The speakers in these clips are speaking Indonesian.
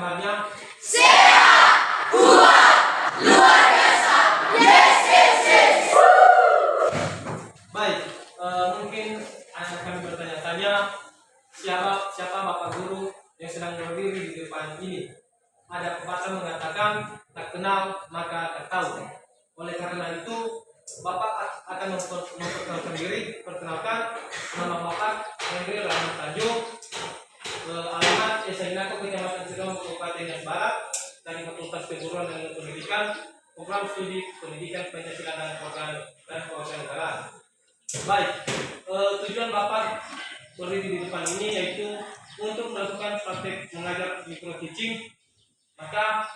pertumbuhannya sehat, kuat, luar biasa. Yes, yes, yes. baik. Mungkin anak kami bertanya-tanya, siapa Bapak Guru yang sedang berdiri di depan ini? Ada pepatah mengatakan, tak kenal maka tak tahu. Oleh karena itu, Bapak akan memperkenalkan diri. Perkenalkan, nama Bapak Henry Rahman Tanjung, alamat Desa Inako, Kecamatan Cilong, Kabupaten Nias Barat, dari Fakultas Keguruan dan Pendidikan, program studi Pendidikan Pancasila dan Kewarganegaraan. Baik, tujuan Bapak berdiri di depan ini yaitu untuk melakukan praktek mengajar micro teaching. Maka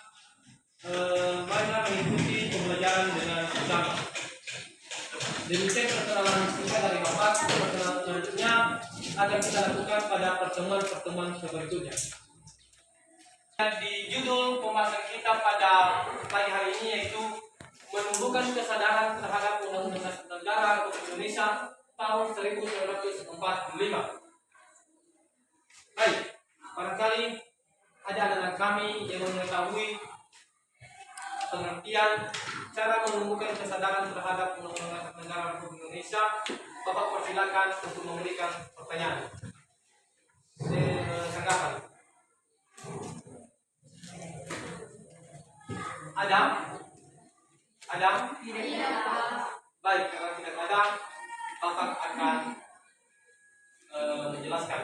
marilah mengikuti pembelajaran dengan bersama. Demikian perkenalan singkat dari Bapak. Perkenalan selanjutnya akan kita lakukan pada pertemuan-pertemuan berikutnya. Di judul pembahasan kita pada pagi hari ini yaitu menumbuhkan kesadaran terhadap Undang-Undang Negara Republik Indonesia tahun 1945. Baik, barangkali ada anak-anak kami yang mengetahui pengertian cara menumbuhkan kesadaran terhadap Undang-Undang Negara Republik Indonesia. Bapak persilakan untuk memberikan pertanyaan. Tanggapan. Adam? Baik, karena tidak ada, Bapak akan menjelaskan.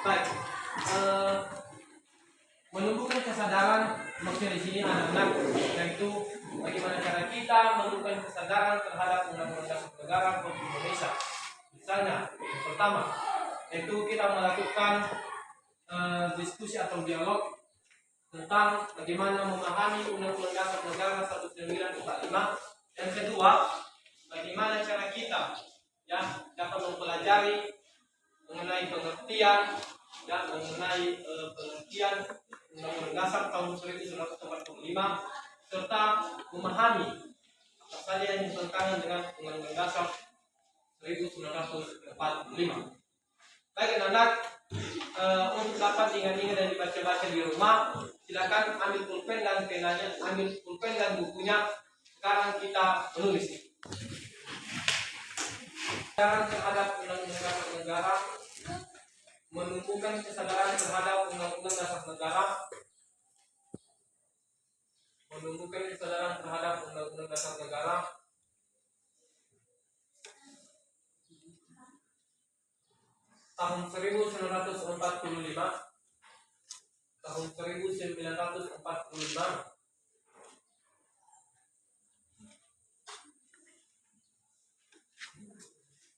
Baik, menumbuhkan kesadaran maksudnya di sini anak-anak, yaitu bagaimana cara kita menumbuhkan kesadaran terhadap Undang-Undang Negara Republik Indonesia. Misalnya, yang pertama, yaitu kita melakukan diskusi atau dialog tentang bagaimana memahami Undang-Undang Negara 1945. Yang kedua, bagaimana cara kita dapat mempelajari mengenai pengertian pengertian Undang-Undang Dasar tahun 1945 serta memahami apa saja yang bertentangan dengan Undang-Undang Dasar 1945. Baik anak-anak, untuk dapat ingat-ingat dan dibaca-baca di rumah, silakan ambil pulpen dan penanya, ambil pulpen dan bukunya. Sekarang kita menulis. Kesadaran terhadap Undang-Undang Dasar Negara, menumbuhkan kesadaran terhadap Undang-Undang Dasar Negara, menumbuhkan kesadaran terhadap Undang-Undang Dasar Negara, tahun 1945, tahun 1945,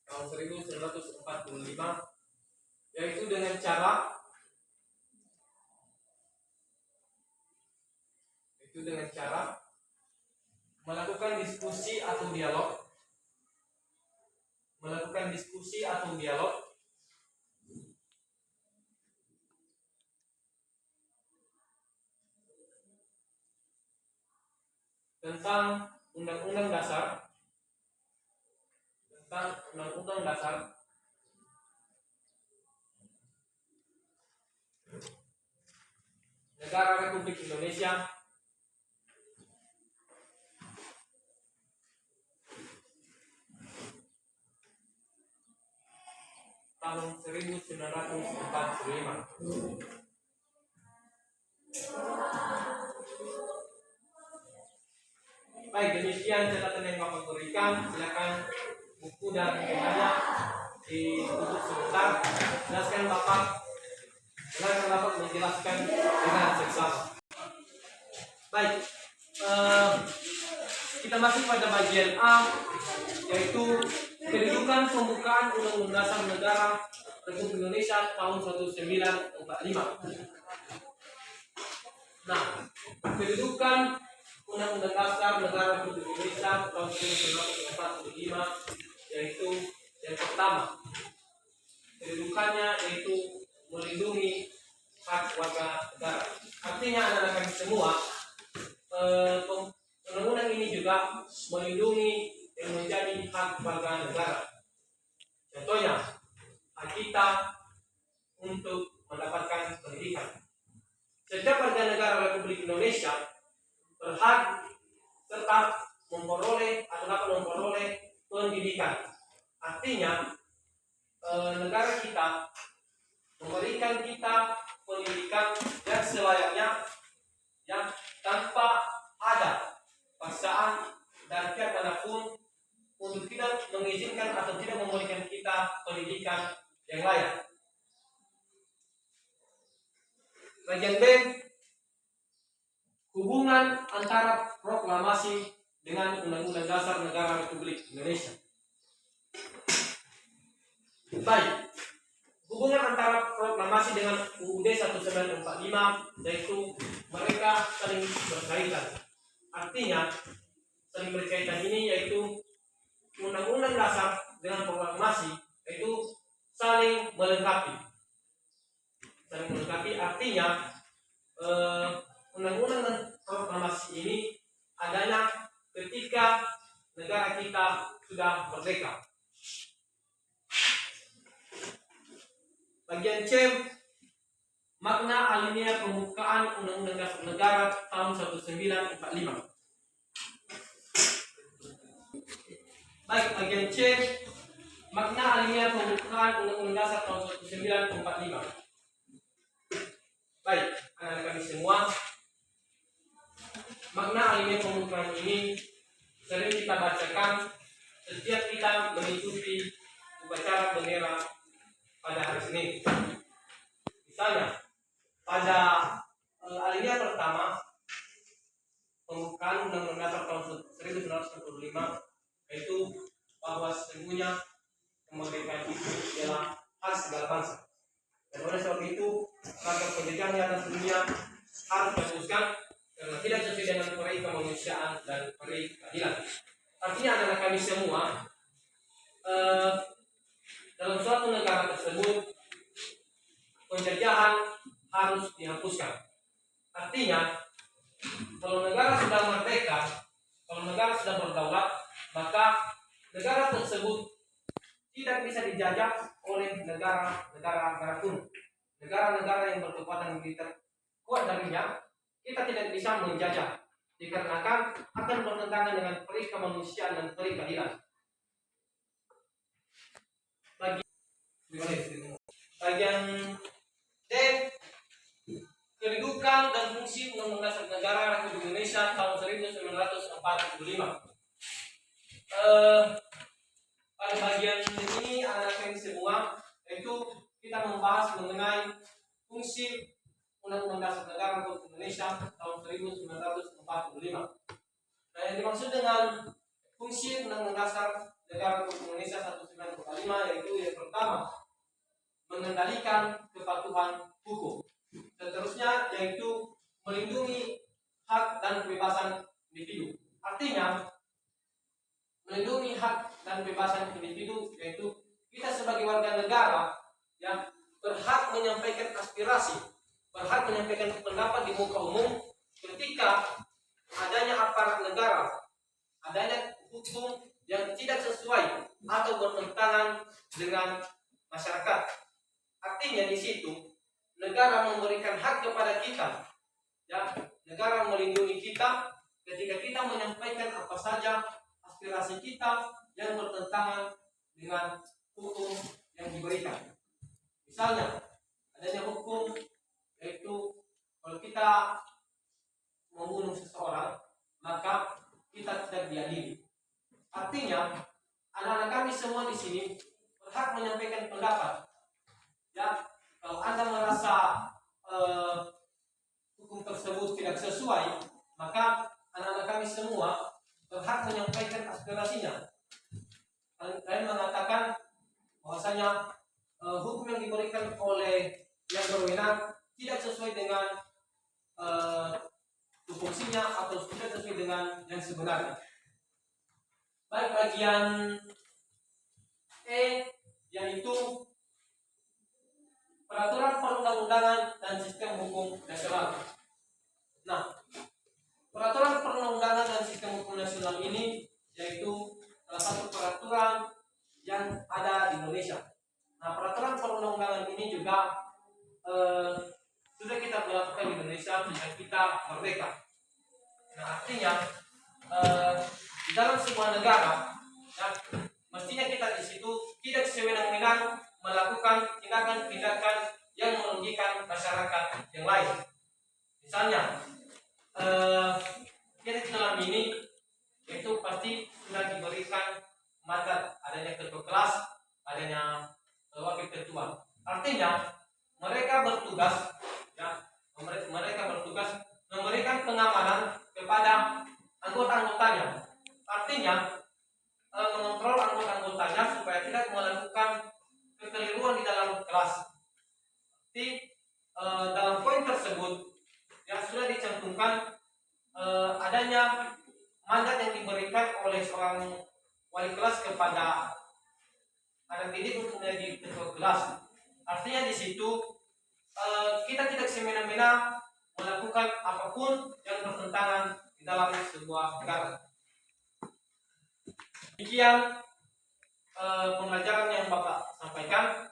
tahun 1945, yaitu dengan cara melakukan diskusi atau dialog tentang Undang-Undang Dasar Negara Republik Indonesia tahun 1945. Baik, demikian catatan yang Bapak berikan. Silakan buku dan penanya ditutup sebentar. Silakan Bapak menjelaskan dengan seksama. Baik, kita masih pada bagian A, yaitu kedudukan pembukaan Undang-Undang Dasar Negara Republik Indonesia tahun 1945. Nah, kedudukan Undang-Undang Dasar Negara Republik Indonesia tahun 1945 yaitu yang pertama, kedudukannya yaitu melindungi hak warga negara. Artinya anak-anak kami semua, undang-undang ini juga melindungi yang menjadi hak warga negara. Contohnya, hak kita untuk mendapatkan pendidikan, setiap warga negara Republik Indonesia berhak tetap memperoleh atau dapat memperoleh pendidikan. Artinya negara kita memberikan kita pendidikan yang selayaknya, yang tanpa ada paksaan dan pihak manapun untuk tidak mengizinkan atau tidak memberikan kita pendidikan yang layak. Bagian B, hubungan antara proklamasi dengan Undang-Undang Dasar Negara Republik Indonesia. Baik, hubungan antara proklamasi dengan UUD 1945 yaitu mereka saling berkaitan. Artinya saling berkaitan ini yaitu Undang-Undang Dasar dengan proklamasi yaitu saling melengkapi. Saling melengkapi artinya Undang-Undang dan proklamasi ini adanya ketika negara kita sudah merdeka. Bagian C, makna alinea pembukaan Undang-Undang Dasar Negara tahun 1945. Baik, bagian C, makna alinea pembukaan Undang-Undang Dasar tahun 1945. Baik, anak-anak kami semua, makna alinea pembukaan ini sering kita bacakan setiap kita mengikuti upacara bendera pada hari Senin. Misalnya, pada alinea pertama pembukaan Undang-Undang Dasar tahun 1945 yaitu bahwa sesungguhnya kemerdekaan itu adalah hak segala bangsa. Dan oleh sebab itu, maka penjajahan di atas dunia harus dihapuskan karena tidak sesuai dengan peri kemanusiaan dan peri keadilan. Artinya anak-anak kami semua, dalam suatu negara tersebut penjajahan harus dihapuskan. Artinya kalau negara sudah merdeka, kalau negara sudah berdaulat, maka negara tersebut tidak bisa dijajah oleh negara-negara manapun. Negara-negara yang berkekuatan militer kuat darinya, kita tidak bisa menjajah dikarenakan akan bertentangan dengan peri kemanusiaan dan peri keadilan. Bagian D, kedudukan dan fungsi Undang-Undang Dasar Negara Republik Indonesia tahun 1945. Pada bagian ini anak kami semua yaitu kita membahas mengenai fungsi Undang-Undang Dasar Negara Republik Indonesia tahun 1945. Nah, yang dimaksud dengan fungsi Undang-Undang Dasar Negara Republik Indonesia 1945 yaitu yang pertama, mengendalikan kepatuhan hukum. Seterusnya yaitu melindungi hak dan kebebasan individu. Artinya melindungi hak dan kebebasan individu yaitu kita sebagai warga negara yang berhak menyampaikan aspirasi, berhak menyampaikan pendapat di muka umum ketika adanya aparat negara, adanya hukum yang tidak sesuai atau bertentangan dengan masyarakat. Artinya di situ negara memberikan hak kepada kita, ya, negara melindungi kita ketika kita menyampaikan apa saja aspirasi kita yang bertentangan dengan hukum yang diberikan. Misalnya adanya hukum yaitu kalau kita membunuh seseorang maka kita tidak diadili. Artinya anak-anak kami semua di sini berhak menyampaikan pendapat. Ya, kalau Anda merasa hukum tersebut tidak sesuai, maka anak-anak kami semua berhak menyampaikan aspirasinya. Kalian mengatakan bahwasanya hukum yang diberikan oleh yang berwenang tidak sesuai dengan tupoksinya atau tidak sesuai dengan yang sebenarnya. Baik, bagian E yaitu peraturan perundang-undangan dan sistem hukum nasional. Nah, peraturan perundang-undangan dan sistem hukum nasional ini yaitu salah satu peraturan yang ada di Indonesia. Nah, peraturan perundang-undangan ini juga sudah kita melakukan di Indonesia sejak kita merdeka. Nah, artinya di dalam sebuah negara, ya, mestinya kita di situ tidak sewenang-wenang melakukan tindakan-tindakan yang merugikan masyarakat yang lain. Misalnya, kita di dalam ini itu pasti sudah diberikan mandat adanya ketua kelas, adanya wakil ketua. Artinya mereka bertugas, ya, mereka bertugas memberikan pengamanan kepada anggota-anggotanya. Artinya mengontrol anggota-anggotanya supaya tidak melakukan kekeliruan di dalam kelas. Di dalam poin tersebut yang sudah dicantumkan adanya mandat yang diberikan oleh seorang wali kelas kepada anak didik untuk menjadi ketua kelas. Artinya di situ kita tidak semena-mena melakukan apapun yang bertentangan di dalam sebuah negara. Demikian pembelajaran yang Bapak sampaikan.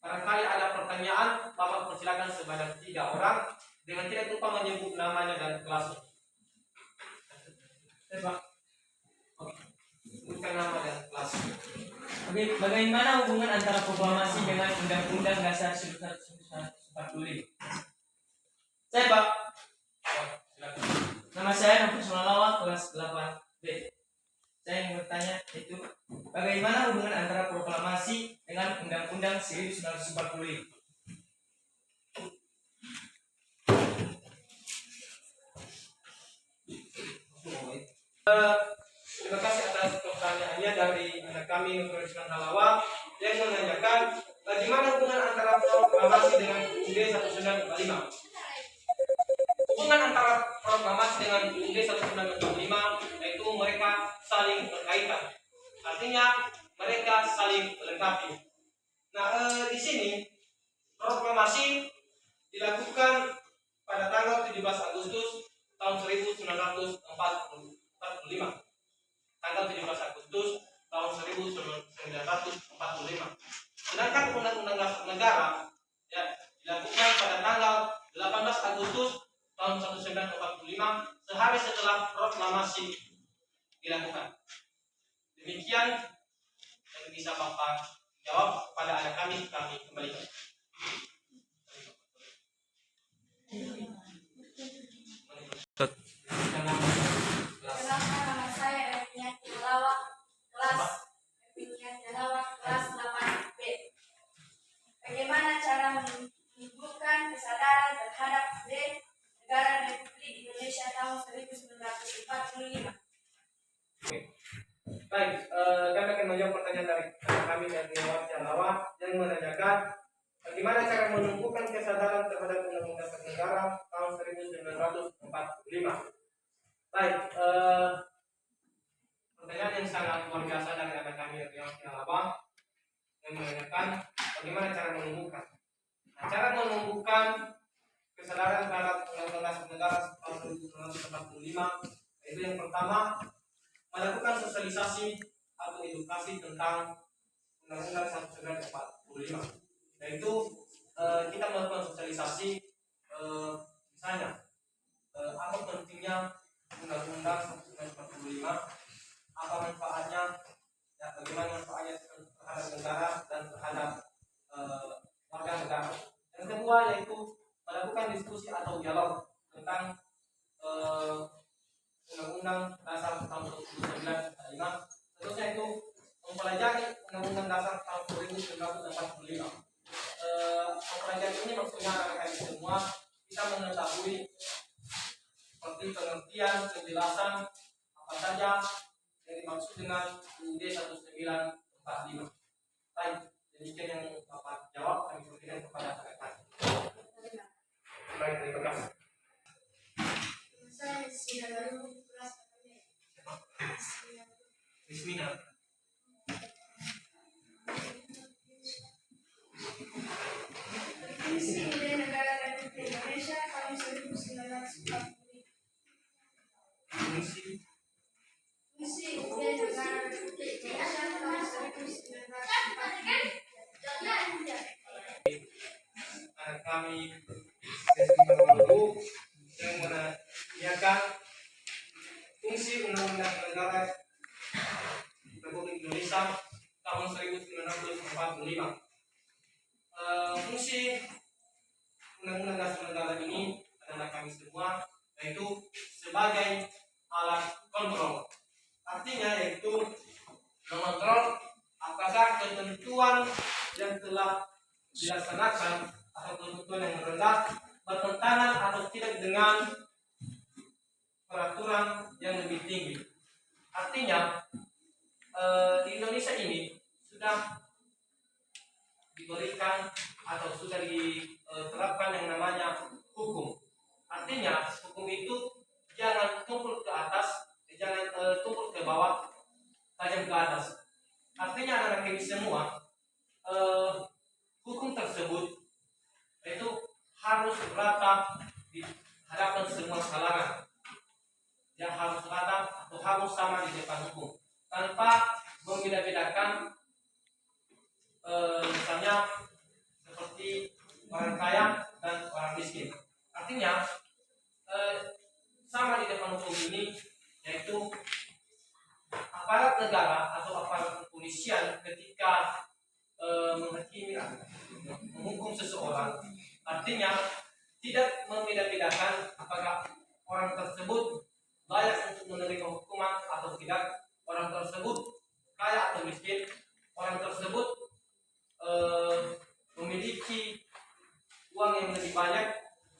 Barangkali ada pertanyaan, Bapak persilakan sebanyak 3 orang dengan tidak lupa menyebut namanya dan kelasnya. Pak. Oke. Sebutkan nama dan kelas. Oke, bagaimana hubungan antara proklamasi dengan Undang-Undang Dasar 1945? Saya Pak. Silakan. Nama saya Nofus Malawak, kelas 8B. Saya ingin bertanya itu bagaimana hubungan antara proklamasi dengan Undang-Undang 1945? Terima kasih atas pertanyaannya dari anak kami Nofus Malawak yang menanyakan bagaimana hubungan antara proklamasi dengan UUD 1945. Hubungan antara proklamasi dengan UUD 1945 yaitu mereka saling berkaitan. Artinya mereka saling melengkapi. Nah, di sini proklamasi dilakukan pada tanggal 17 Agustus tahun 1945. Tanggal 17 Agustus tahun 1945. Sedangkan Undang-Undang Dasar Negara ya, dilakukan pada tanggal 18 Agustus tahun 1945, sehari setelah proklamasi dilakukan. Demikian yang bisa Bapak jawab kepada anak kami kembalikan. Perkenalkan, nama saya Erniat Jalawak, kelas 8B. Bagaimana cara menumbuhkan kesadaran terhadap negara Republik Indonesia tahun 1945? Baik, kami akan menjawab pertanyaan dari kami dari Jalawak yang menanyakan bagaimana cara menumbuhkan kesadaran terhadap Undang-Undang Dasar Negara tahun 1945. Baik, pertanyaan yang sangat luar biasa dari anak kami dari Jalawak yang menanyakan bagaimana cara menumbuhkan. Nah, cara menumbuhkan kesadaran terhadap Undang-Undang Dasar Negara tahun 1945 yaitu yang pertama melakukan sosialisasi atau edukasi tentang Undang-Undang 1945. Yaitu kita melakukan sosialisasi misalnya apa pentingnya Undang-Undang 1945, apa manfaatnya, ya, bagaimana manfaatnya terhadap negara dan terhadap warga negara. Yang kedua yaitu melakukan diskusi atau dialog tentang Undang-Undang Dasar tahun 1945. Terusnya itu mempelajari Undang-Undang Dasar tahun 1945. Mempelajari ini maksudnya akan semua kita mengetahui seperti pengertian, penjelasan apa saja yang dimaksud dengan UUD 1945. Baik, demikian yang Bapak jawab, kami berikan kepada rekan. Baik, terima kasih. Saya Sinabaru, kelas 8B. Bismillah. Definisi UUD Negara Republik Indonesia tahun 1945. Definisi UUD Negara Republik Indonesia tahun 1945. Anak kami semua, yaitu sebagai alat kontrol. Artinya yaitu mengontrol apakah ketentuan yang telah dilaksanakan atau ketentuan yang rendah bertentangan atau tidak dengan peraturan yang lebih tinggi. Artinya di Indonesia ini sudah diberikan atau sudah diterapkan yang namanya hukum. Artinya hukum itu jangan tumpul ke atas, jangan tumpul ke bawah, tajam ke atas. Artinya anak-anak ini semua hukum tersebut itu harus rata di hadapan semua kalangan. Yang harus rata atau harus sama di depan hukum tanpa membeda-bedakan misalnya seperti orang kaya dan orang miskin. Artinya sama di depan hukum ini, yaitu aparat negara atau aparat kepolisian ketika menghakimi menghukum seseorang, artinya tidak membeda-bedakan apakah orang tersebut layak untuk menerima hukuman atau tidak, orang tersebut kaya atau miskin, orang tersebut memiliki uang yang lebih banyak,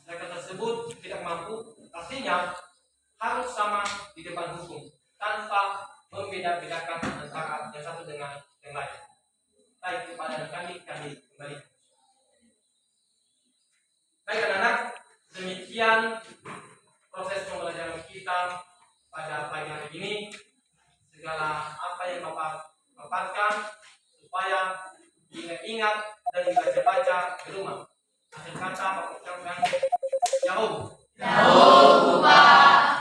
mereka tersebut tidak mampu. Artinya harus sama di depan hukum tanpa membeda-bedakan antara yang satu dengan yang lain. Baik, kepada kami kembali. Baik anak-anak, demikian proses pembelajaran kita pada pagi hari ini. Segala apa yang Bapak paparkan supaya ingat-ingat dan dibaca-baca di rumah. Akhir kata Bapak ucapkan Yahoo. Yahoo, Pak.